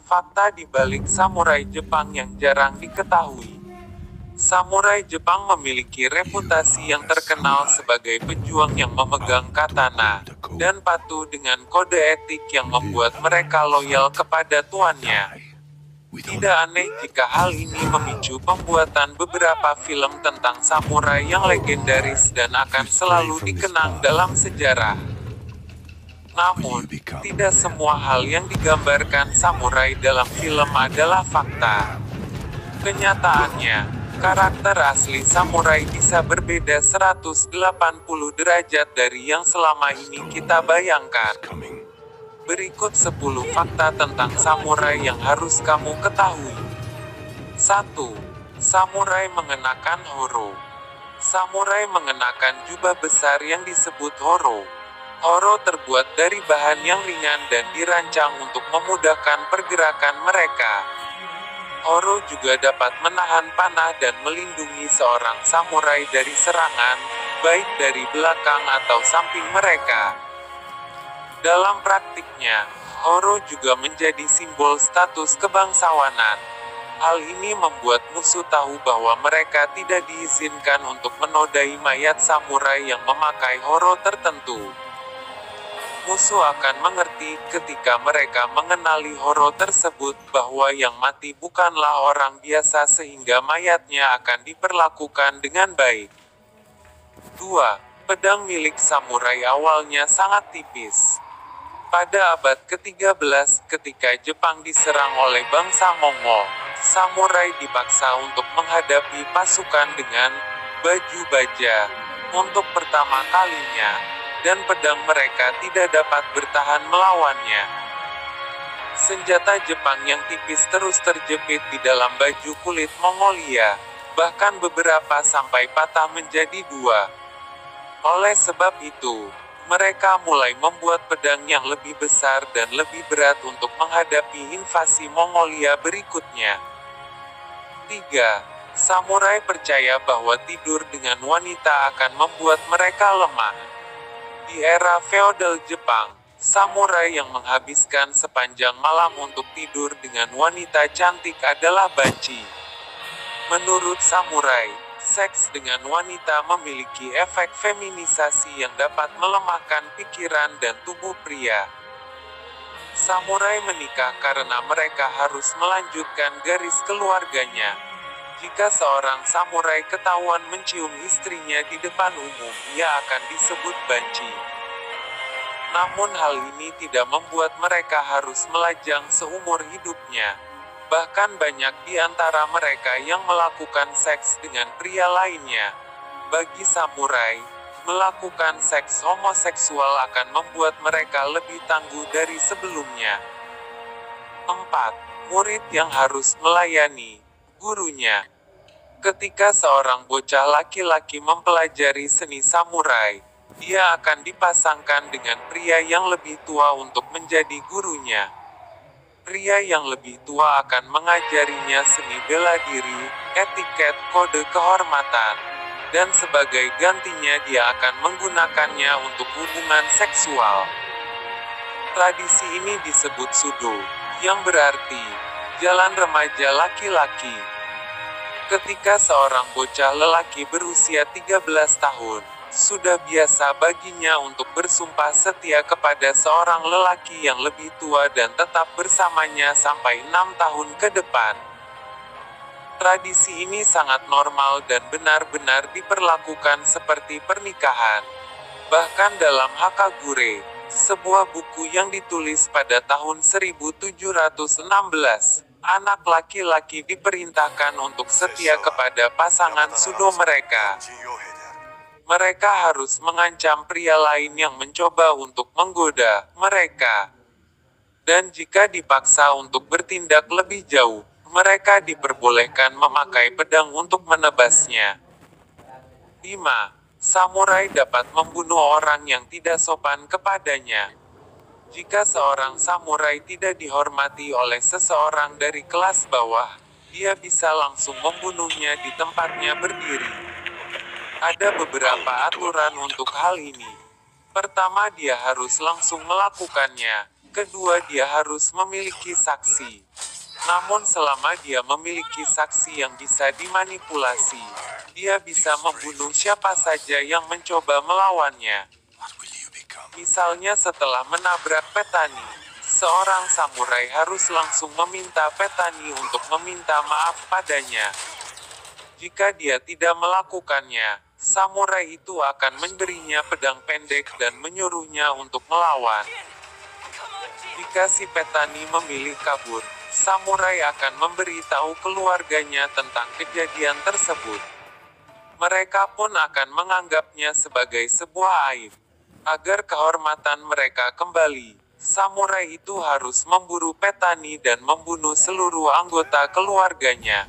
Fakta di balik samurai Jepang yang jarang diketahui. Samurai Jepang memiliki reputasi yang terkenal sebagai pejuang yang memegang katana, dan patuh dengan kode etik yang membuat mereka loyal kepada tuannya. Tidak aneh jika hal ini memicu pembuatan beberapa film tentang samurai yang legendaris dan akan selalu dikenang dalam sejarah. Namun, tidak semua hal yang digambarkan samurai dalam film adalah fakta. Kenyataannya, karakter asli samurai bisa berbeda 180 derajat dari yang selama ini kita bayangkan. Berikut 10 fakta tentang samurai yang harus kamu ketahui. 1. Samurai mengenakan horo. Samurai mengenakan jubah besar yang disebut horo. Horo terbuat dari bahan yang ringan dan dirancang untuk memudahkan pergerakan mereka. Horo juga dapat menahan panah dan melindungi seorang samurai dari serangan, baik dari belakang atau samping mereka. Dalam praktiknya, horo juga menjadi simbol status kebangsawanan. Hal ini membuat musuh tahu bahwa mereka tidak diizinkan untuk menodai mayat samurai yang memakai horo tertentu. Musuh akan mengerti ketika mereka mengenali horo tersebut bahwa yang mati bukanlah orang biasa sehingga mayatnya akan diperlakukan dengan baik. 2. Pedang milik samurai awalnya sangat tipis. Pada abad ke-13, ketika Jepang diserang oleh bangsa Mongol, samurai dipaksa untuk menghadapi pasukan dengan baju baja untuk pertama kalinya. Dan pedang mereka tidak dapat bertahan melawannya. Senjata Jepang yang tipis terus terjepit di dalam baju kulit Mongolia, bahkan beberapa sampai patah menjadi dua. Oleh sebab itu, mereka mulai membuat pedang yang lebih besar dan lebih berat untuk menghadapi invasi Mongolia berikutnya. 3. Samurai percaya bahwa tidur dengan wanita akan membuat mereka lemah. Di era feodal Jepang, samurai yang menghabiskan sepanjang malam untuk tidur dengan wanita cantik adalah banci. Menurut samurai, seks dengan wanita memiliki efek feminisasi yang dapat melemahkan pikiran dan tubuh pria. Samurai menikah karena mereka harus melanjutkan garis keluarganya. Jika seorang samurai ketahuan mencium istrinya di depan umum, ia akan disebut banci. Namun hal ini tidak membuat mereka harus melajang seumur hidupnya. Bahkan banyak di antara mereka yang melakukan seks dengan pria lainnya. Bagi samurai, melakukan seks homoseksual akan membuat mereka lebih tangguh dari sebelumnya. 4. Murid yang harus melayani gurunya. Ketika seorang bocah laki-laki mempelajari seni samurai, dia akan dipasangkan dengan pria yang lebih tua untuk menjadi gurunya. Pria yang lebih tua akan mengajarinya seni bela diri, etiket, kode kehormatan, dan sebagai gantinya dia akan menggunakannya untuk hubungan seksual. Tradisi ini disebut sudo, yang berarti jalan remaja laki-laki. Ketika seorang bocah lelaki berusia 13 tahun, sudah biasa baginya untuk bersumpah setia kepada seorang lelaki yang lebih tua dan tetap bersamanya sampai 6 tahun ke depan. Tradisi ini sangat normal dan benar-benar diperlakukan seperti pernikahan. Bahkan dalam Hakagure, sebuah buku yang ditulis pada tahun 1716, anak laki-laki diperintahkan untuk setia kepada pasangan sudo mereka. Mereka harus mengancam pria lain yang mencoba untuk menggoda mereka. Dan jika dipaksa untuk bertindak lebih jauh, mereka diperbolehkan memakai pedang untuk menebasnya. 5. Samurai dapat membunuh orang yang tidak sopan kepadanya. Jika seorang samurai tidak dihormati oleh seseorang dari kelas bawah, dia bisa langsung membunuhnya di tempatnya berdiri. Ada beberapa aturan untuk hal ini. Pertama, dia harus langsung melakukannya, Kedua, dia harus memiliki saksi. Namun selama dia memiliki saksi yang bisa dimanipulasi, dia bisa membunuh siapa saja yang mencoba melawannya. Misalnya setelah menabrak petani, seorang samurai harus langsung meminta petani untuk meminta maaf padanya. Jika dia tidak melakukannya, samurai itu akan memberinya pedang pendek dan menyuruhnya untuk melawan. Jika si petani memilih kabur, samurai akan memberitahu keluarganya tentang kejadian tersebut. Mereka pun akan menganggapnya sebagai sebuah aib. Agar kehormatan mereka kembali, samurai itu harus memburu petani dan membunuh seluruh anggota keluarganya.